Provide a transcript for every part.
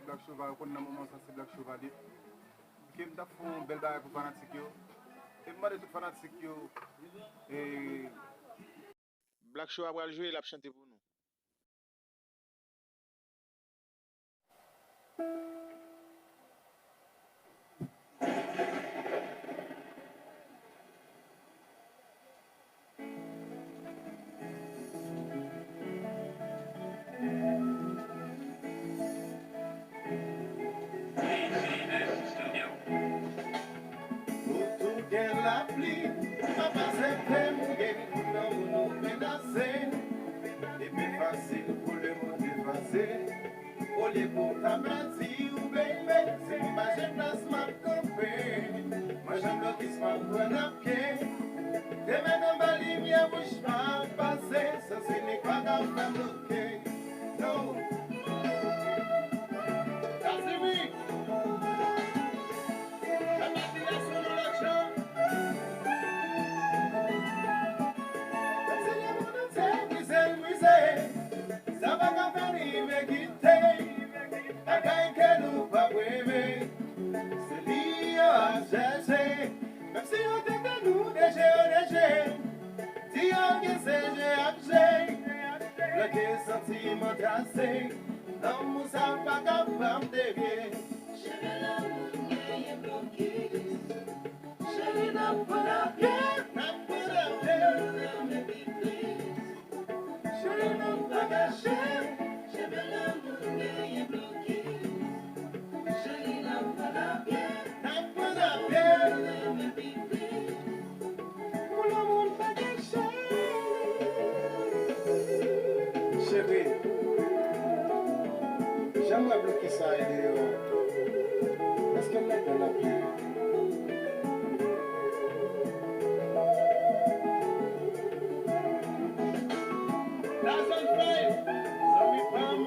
Black-Chova, on a un moment ça c'est Black-Chova. Qui me fait un bel bail pour fanatique. Et moi de tout fanatique. Et Black-Chova va jouer, il a chanté pour nous. La pluie, papa c'est mouillé, nous menacer. Et plus facile pour le monde effacer. Au lieu pour ta magie ou bébé, c'est ma jeunesse m'a campé. Moi j'aime le qui se prend à pied. T'es maintenant ma lumière, bouge pas passer. Ça c'est les quoi dans ma bloquée. Non. Casimir. La matination de la chambre. Ça va qu'à faire me quitter. La gagne que nous pas brûler. C'est lié à chercher. Même si on dit que nous déjà. Si on dit que j'ai le qui sentiment tassé. L'amour ça va qu'à faire me dévier. Chérie l'amour qui est bloqué. Chérie l'amour pour la pierre. L'amour pour la pierre. Chérie l'amour pas gâché. Chérie l'amour qui est bloqué. Chérie l'amour pour la pierre. L'amour pour la pierre. Pour l'amour pas gâché. Chérie, j'aimerais bloquer ça et est-ce qu'elle n'a pas la pierre? That's on fire. So we come.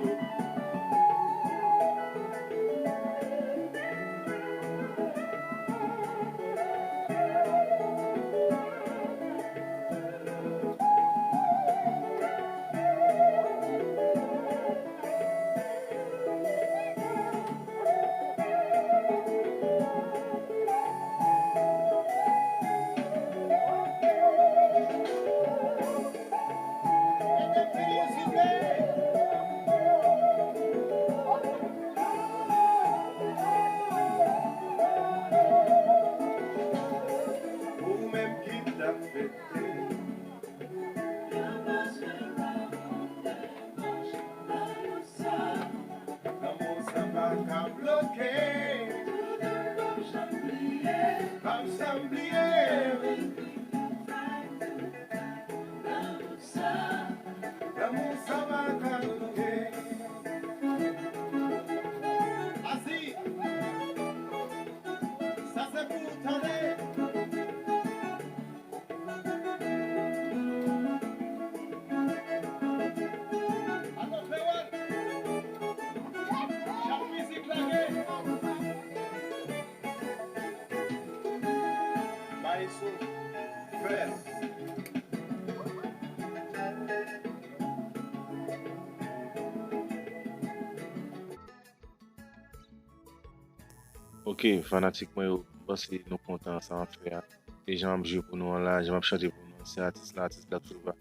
Ok, fanatique, moi, je pense que nous contents ça en faire. Les gens ont joué pour nous là, j'ai chanté pour nous. C'est l'artiste Black-Chova.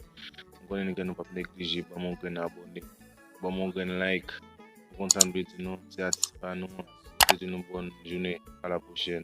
On connaît que nous pas négliger, bon mon gain abonné, bon mon gain like. On content de nous, c'est artiste pas nous. C'est une bonne journée. À la prochaine.